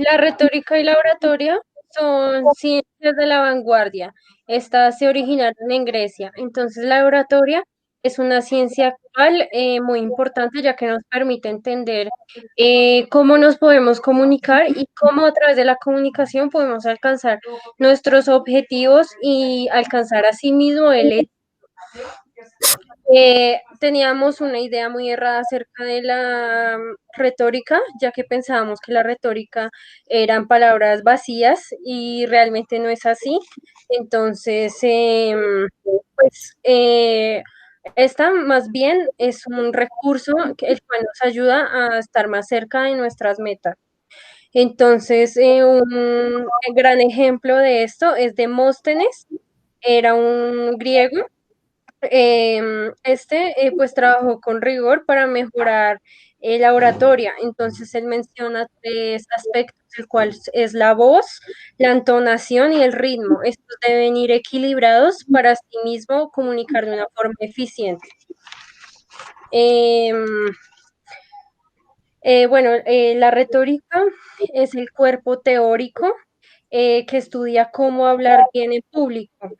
La retórica y la oratoria son ciencias de la vanguardia. Estas se originaron en Grecia. Entonces, la oratoria es una ciencia actual muy importante, ya que nos permite entender cómo nos podemos comunicar y cómo a través de la comunicación podemos alcanzar nuestros objetivos y alcanzar asimismo el éxito. Teníamos una idea muy errada acerca de la retórica, ya que pensábamos que la retórica eran palabras vacías y realmente no es así. Entonces, pues esta más bien es un recurso el cual nos ayuda a estar más cerca de nuestras metas. Entonces, un gran ejemplo de esto es Demóstenes, era un griego pues trabajó con rigor para mejorar la oratoria. Entonces él menciona tres aspectos, el cual es la voz, la entonación y el ritmo. Estos deben ir equilibrados para sí mismo comunicar de una forma eficiente. Eh, la retórica es el cuerpo teórico que estudia cómo hablar bien en público.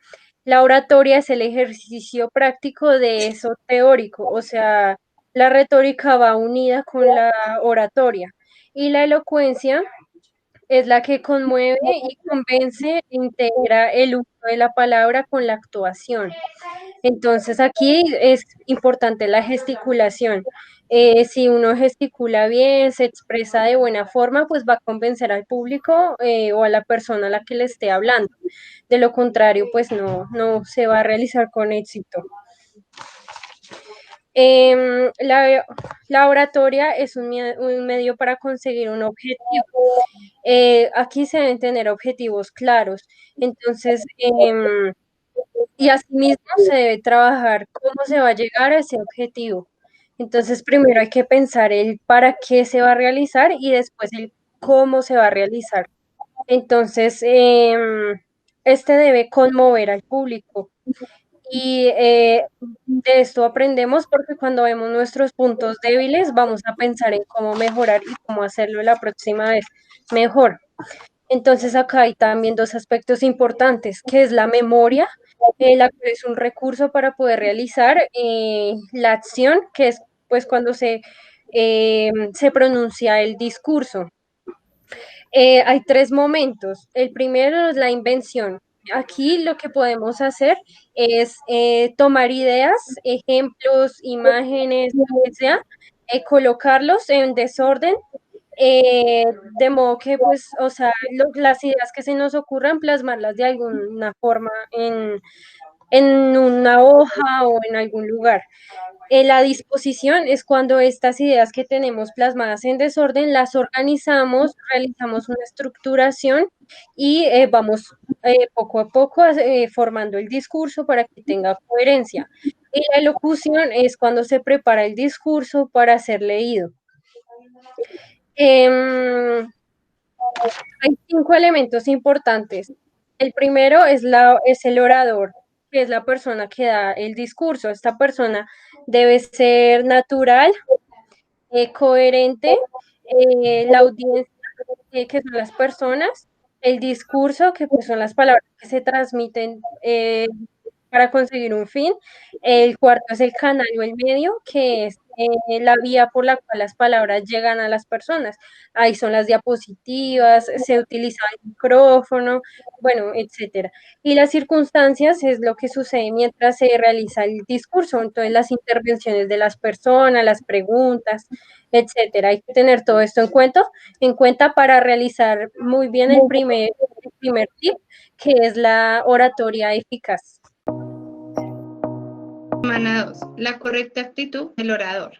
La oratoria es el ejercicio práctico de eso teórico, o sea, la retórica va unida con la oratoria. Y la elocuencia es la que conmueve y convence e integra el uso de la palabra con la actuación. Entonces aquí es importante la gesticulación. Si uno gesticula bien, se expresa de buena forma, pues va a convencer al público o a la persona a la que le esté hablando. De lo contrario, pues no se va a realizar con éxito. La oratoria es un medio para conseguir un objetivo. Aquí se deben tener objetivos claros. Entonces, y asimismo se debe trabajar cómo se va a llegar a ese objetivo. Entonces, primero hay que pensar el para qué se va a realizar y después el cómo se va a realizar. Entonces, este debe conmover al público. Y de esto aprendemos porque cuando vemos nuestros puntos débiles, vamos a pensar en cómo mejorar y cómo hacerlo la próxima vez mejor. Entonces acá hay también dos aspectos importantes, que es la memoria, la cual es un recurso para poder realizar la acción, que es pues cuando se pronuncia el discurso. Hay tres momentos. El primero es la invención. Aquí lo que podemos hacer es tomar ideas, ejemplos, imágenes, lo que sea, colocarlos en desorden eh, de modo que, pues, o sea, las ideas que se nos ocurran, plasmarlas de alguna forma en una hoja o en algún lugar. La disposición es cuando estas ideas que tenemos plasmadas en desorden las organizamos, realizamos una estructuración y vamos poco a poco formando el discurso para que tenga coherencia. Y la elocución es cuando se prepara el discurso para ser leído. Em, Hay cinco elementos importantes. El primero es el orador, que es la persona que da el discurso. Esta persona debe ser natural, coherente, la audiencia, que son las personas, el discurso, que pues son las palabras que se transmiten para conseguir un fin. El cuarto es el canal o el medio, que es la vía por la cual las palabras llegan a las personas. Ahí son las diapositivas, se utiliza el micrófono, bueno, etcétera. Y las circunstancias es lo que sucede mientras se realiza el discurso, entonces las intervenciones de las personas, las preguntas, etcétera. Hay que tener todo esto en cuenta para realizar muy bien el primer tip, que es la oratoria eficaz. Semana 2. La correcta actitud del orador.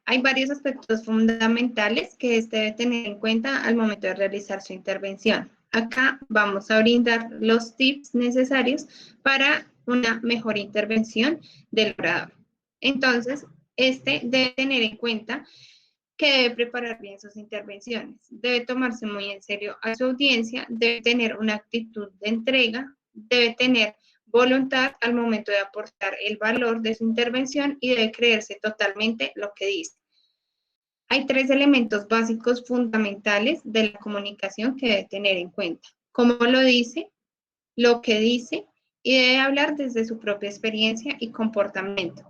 Hay varios aspectos fundamentales que este debe tener en cuenta al momento de realizar su intervención. Acá vamos a brindar los tips necesarios para una mejor intervención del orador. Entonces, este debe tener en cuenta que debe preparar bien sus intervenciones, debe tomarse muy en serio a su audiencia, debe tener una actitud de entrega, debe tener voluntad al momento de aportar el valor de su intervención y debe creerse totalmente lo que dice. Hay tres elementos básicos fundamentales de la comunicación que debe tener en cuenta. Cómo lo dice, lo que dice y debe hablar desde su propia experiencia y comportamiento.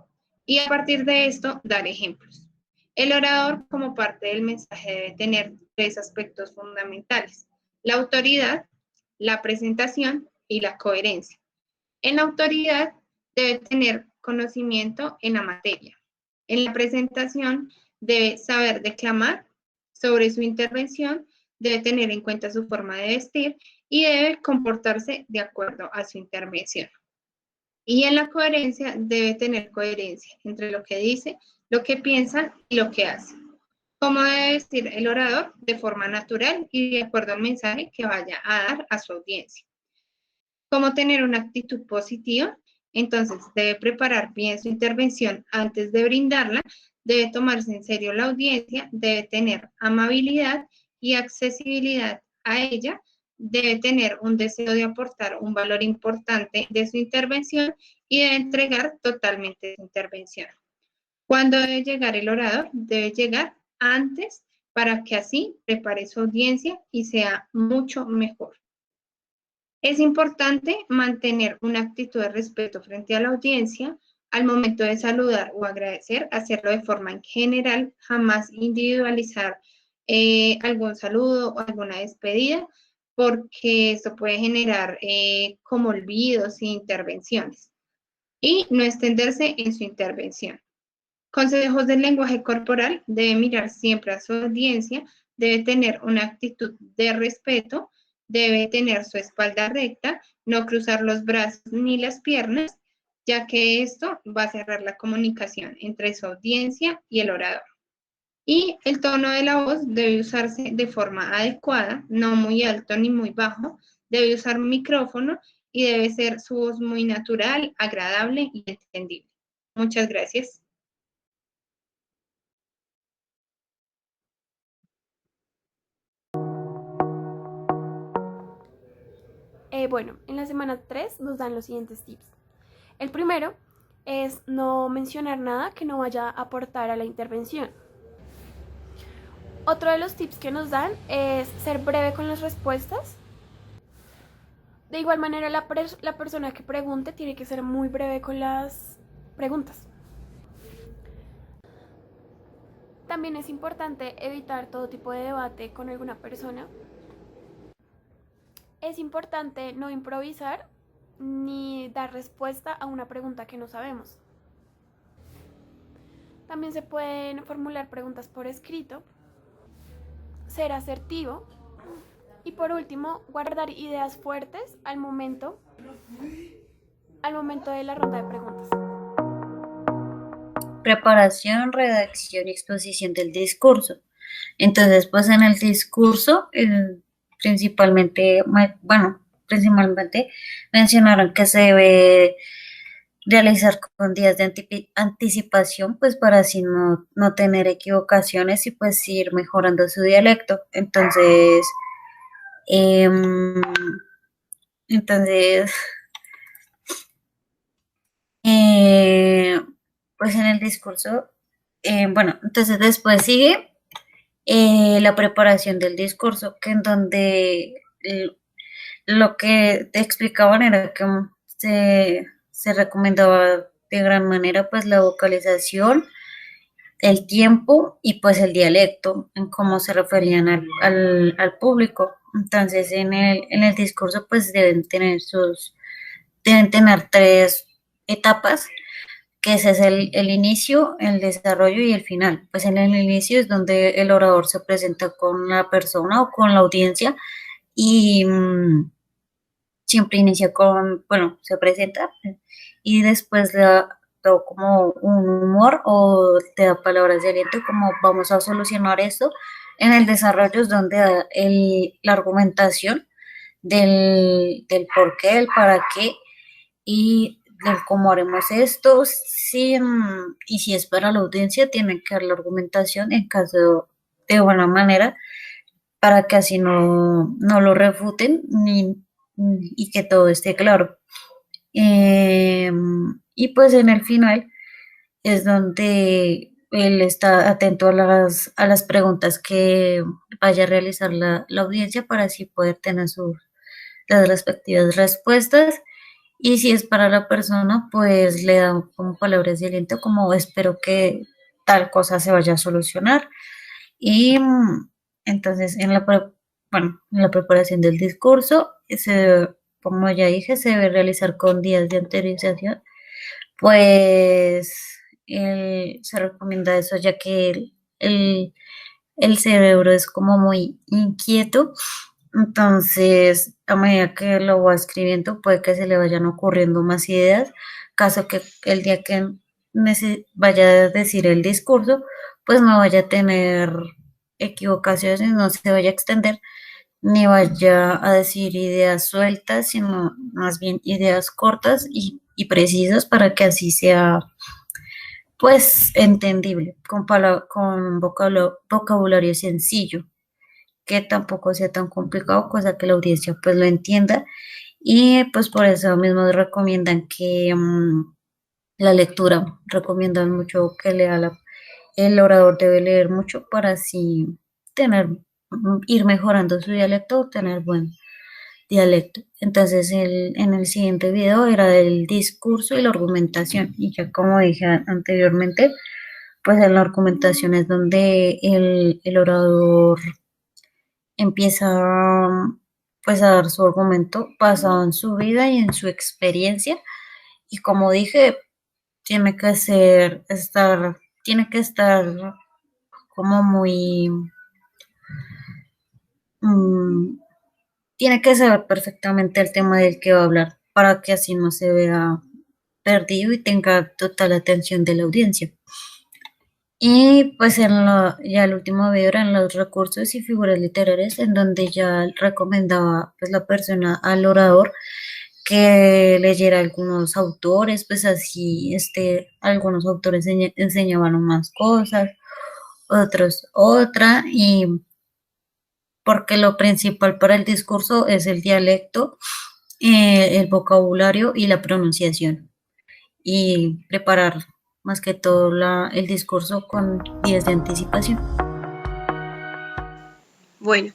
Y a partir de esto, dar ejemplos. El orador, como parte del mensaje, debe tener tres aspectos fundamentales: la autoridad, la presentación y la coherencia. En la autoridad, debe tener conocimiento en la materia. En la presentación, debe saber declamar sobre su intervención, debe tener en cuenta su forma de vestir y debe comportarse de acuerdo a su intervención. Y en la coherencia, debe tener coherencia entre lo que dice, lo que piensa y lo que hace. ¿Cómo debe vestir el orador? De forma natural y de acuerdo al mensaje que vaya a dar a su audiencia. ¿Cómo tener una actitud positiva? Entonces, debe preparar bien su intervención antes de brindarla, debe tomarse en serio la audiencia, debe tener amabilidad y accesibilidad a ella, debe tener un deseo de aportar un valor importante de su intervención y debe entregar totalmente su intervención. ¿Cuándo debe llegar el orador? Debe llegar antes para que así prepare su audiencia y sea mucho mejor. Es importante mantener una actitud de respeto frente a la audiencia al momento de saludar o agradecer, hacerlo de forma en general, jamás individualizar algún saludo o alguna despedida, porque esto puede generar como olvidos e intervenciones. Y no extenderse en su intervención. Consejos del lenguaje corporal: debe mirar siempre a su audiencia, debe tener una actitud de respeto, debe tener su espalda recta, no cruzar los brazos ni las piernas, ya que esto va a cerrar la comunicación entre su audiencia y el orador. Y el tono de la voz debe usarse de forma adecuada, no muy alto ni muy bajo, debe usar un micrófono y debe ser su voz muy natural, agradable y entendible. Muchas gracias. Bueno, en la semana 3 nos dan los siguientes tips. El primero es no mencionar nada que no vaya a aportar a la intervención. Otro de los tips que nos dan es ser breve con las respuestas. De igual manera, la persona que pregunte tiene que ser muy breve con las preguntas. También es importante evitar todo tipo de debate con alguna persona. Es importante no improvisar ni dar respuesta a una pregunta que no sabemos. También se pueden formular preguntas por escrito, ser asertivo y por último, guardar ideas fuertes al momento de la ronda de preguntas. Preparación, redacción y exposición del discurso. Entonces, pues en el discurso, principalmente mencionaron que se debe realizar con días de anticipación, pues para así no tener equivocaciones y pues ir mejorando su dialecto. Entonces, em, entonces, pues en el discurso, entonces después sigue la preparación del discurso, que en donde lo que te explicaban era que se recomendaba de gran manera pues la vocalización, el tiempo y pues el dialecto en cómo se referían al público. Entonces en el discurso pues deben tener tres etapas, que ese es el inicio, el desarrollo y el final. Pues en el inicio es donde el orador se presenta con la persona o con la audiencia y siempre inicia se presenta y después le da como un humor o te da palabras de aliento como vamos a solucionar esto. En el desarrollo es donde da la argumentación del por qué, el para qué y del cómo haremos esto, sí, y si es para la audiencia, tienen que dar la argumentación en caso de buena manera para que así no lo refuten y que todo esté claro. Y pues en el final es donde él está atento a las preguntas que vaya a realizar la audiencia para así poder tener las respectivas respuestas. Y si es para la persona, pues le da como palabras de aliento, como espero que tal cosa se vaya a solucionar. Y entonces bueno, en la preparación del discurso, como ya dije, se debe realizar con días de anteriorización, pues se recomienda eso ya que el, el cerebro es como muy inquieto, entonces a medida que lo va escribiendo puede que se le vayan ocurriendo más ideas, caso que el día que vaya a decir el discurso, pues no vaya a tener equivocaciones, no se vaya a extender, ni vaya a decir ideas sueltas, sino más bien ideas cortas y precisas para que así sea pues entendible, con vocabulario sencillo, que tampoco sea tan complicado, cosa que la audiencia pues lo entienda. Y pues por eso mismo recomiendan que la lectura, recomiendan mucho que el orador debe leer mucho para así tener, ir mejorando su dialecto, tener buen dialecto. Entonces, en el siguiente video era el discurso y la argumentación. Y ya como dije anteriormente, pues en la argumentación es donde el orador empieza pues a dar su argumento basado en su vida y en su experiencia. Y como dije, tiene que tiene que estar como muy, mm, tiene que saber perfectamente el tema del que va a hablar para que así no se vea perdido y tenga total atención de la audiencia. Y pues ya el último video eran los recursos y figuras literarias, en donde ya recomendaba pues la persona al orador que leyera algunos autores, pues así algunos autores enseñaban unas cosas, otros otra, y porque lo principal para el discurso es el dialecto, el vocabulario y la pronunciación, y preparar más que todo el discurso con días de anticipación. Bueno,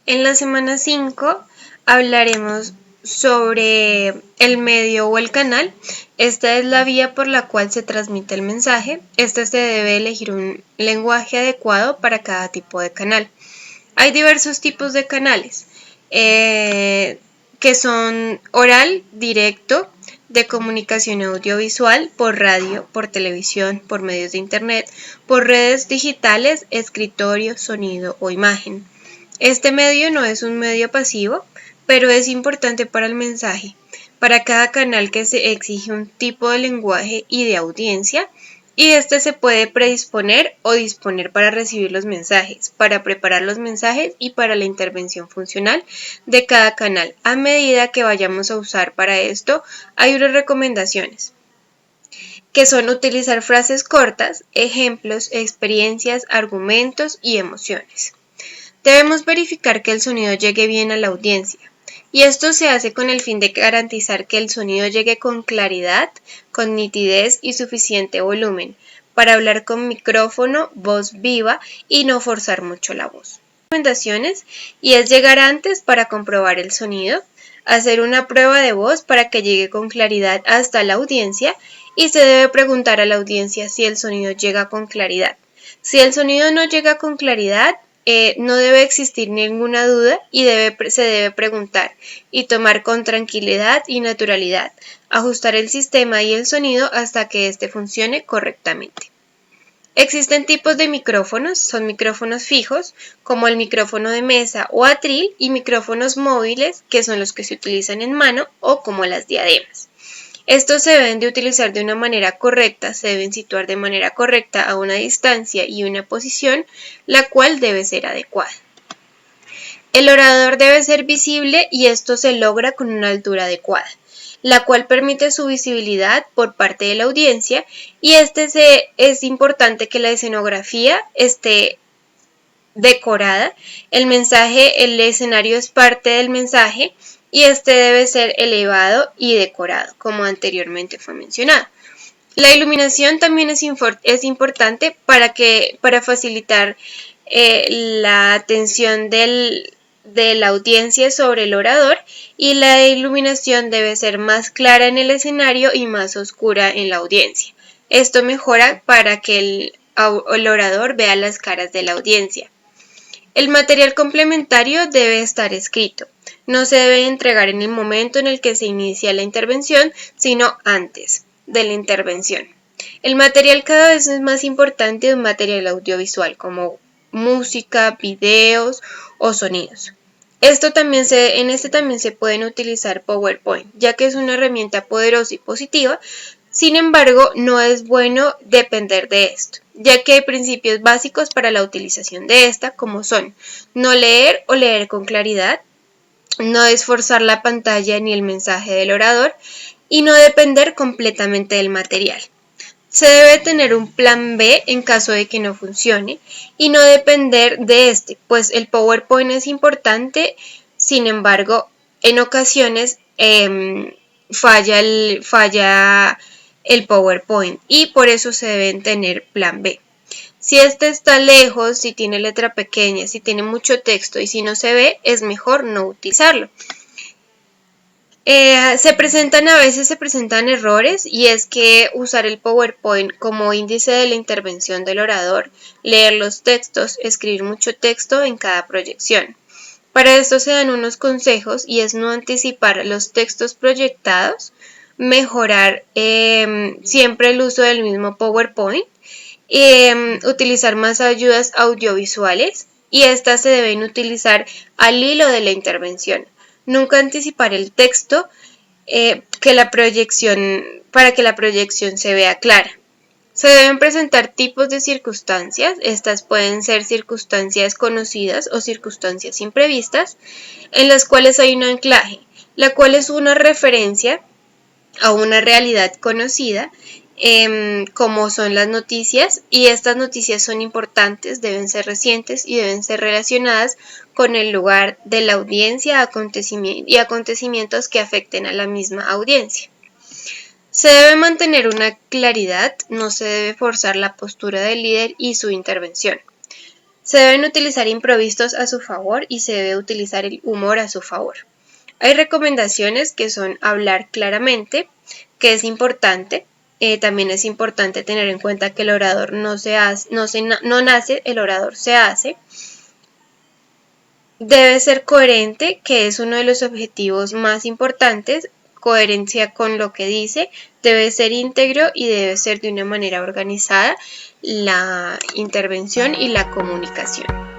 en la semana 5 hablaremos sobre el medio o el canal. Esta es la vía por la cual se transmite el mensaje. Se debe elegir un lenguaje adecuado para cada tipo de canal. Hay diversos tipos de canales que son oral, directo, de comunicación audiovisual, por radio, por televisión, por medios de internet, por redes digitales, escritorio, sonido o imagen. Este medio no es un medio pasivo, pero es importante para el mensaje. Para cada canal que se exige un tipo de lenguaje y de audiencia, y se puede predisponer o disponer para recibir los mensajes, para preparar los mensajes y para la intervención funcional de cada canal. A medida que vayamos a usar para esto, hay unas recomendaciones, que son utilizar frases cortas, ejemplos, experiencias, argumentos y emociones. Debemos verificar que el sonido llegue bien a la audiencia, y esto se hace con el fin de garantizar que el sonido llegue con claridad, con nitidez y suficiente volumen, para hablar con micrófono, voz viva y no forzar mucho la voz. Recomendaciones, y es llegar antes para comprobar el sonido, hacer una prueba de voz para que llegue con claridad hasta la audiencia, y se debe preguntar a la audiencia si el sonido llega con claridad. Si el sonido no llega con claridad, no debe existir ninguna duda y se debe preguntar y tomar con tranquilidad y naturalidad, ajustar el sistema y el sonido hasta que éste funcione correctamente. Existen tipos de micrófonos, son micrófonos fijos, como el micrófono de mesa o atril, y micrófonos móviles, que son los que se utilizan en mano, o como las diademas. Estos se deben de utilizar de una manera correcta, se deben situar de manera correcta a una distancia y una posición, la cual debe ser adecuada. El orador debe ser visible, y esto se logra con una altura adecuada, la cual permite su visibilidad por parte de la audiencia, y es importante que la escenografía esté decorada. El escenario es parte del mensaje, y debe ser elevado y decorado, como anteriormente fue mencionado. La iluminación también es importante para facilitar la atención de la audiencia sobre el orador, y la iluminación debe ser más clara en el escenario y más oscura en la audiencia. Esto mejora para que el orador vea las caras de la audiencia. El material complementario debe estar escrito. No se debe entregar en el momento en el que se inicia la intervención, sino antes de la intervención. El material cada vez es más importante de un material audiovisual, como música, videos o sonidos. En este también se pueden utilizar PowerPoint, ya que es una herramienta poderosa y positiva. Sin embargo, no es bueno depender de esto, ya que hay principios básicos para la utilización de esta, como son no leer o leer con claridad, no esforzar la pantalla ni el mensaje del orador, y no depender completamente del material. Se debe tener un plan B en caso de que no funcione y no depender de este, pues el PowerPoint es importante. Sin embargo, en ocasiones falla el PowerPoint, y por eso se deben tener plan B. Si este está lejos, si tiene letra pequeña, si tiene mucho texto y si no se ve, es mejor no utilizarlo. A veces se presentan errores, y es que usar el PowerPoint como índice de la intervención del orador, leer los textos, escribir mucho texto en cada proyección. Para esto se dan unos consejos, y es no anticipar los textos proyectados, mejorar siempre el uso del mismo PowerPoint, utilizar más ayudas audiovisuales, y estas se deben utilizar al hilo de la intervención. Nunca anticipar el texto para que la proyección se vea clara. Se deben presentar tipos de circunstancias. Estas pueden ser circunstancias conocidas o circunstancias imprevistas, en las cuales hay un anclaje, la cual es una referencia a una realidad conocida, como son las noticias, y estas noticias son importantes, deben ser recientes y deben ser relacionadas con el lugar de la audiencia y acontecimientos que afecten a la misma audiencia. Se debe mantener una claridad, no se debe forzar la postura del líder y su intervención. Se deben utilizar imprevistos a su favor y se debe utilizar el humor a su favor. Hay recomendaciones que son hablar claramente, que es importante. También es importante tener en cuenta que el orador no nace, el orador se hace. Debe ser coherente, que es uno de los objetivos más importantes, coherencia con lo que dice. Debe ser íntegro y debe ser de una manera organizada la intervención y la comunicación.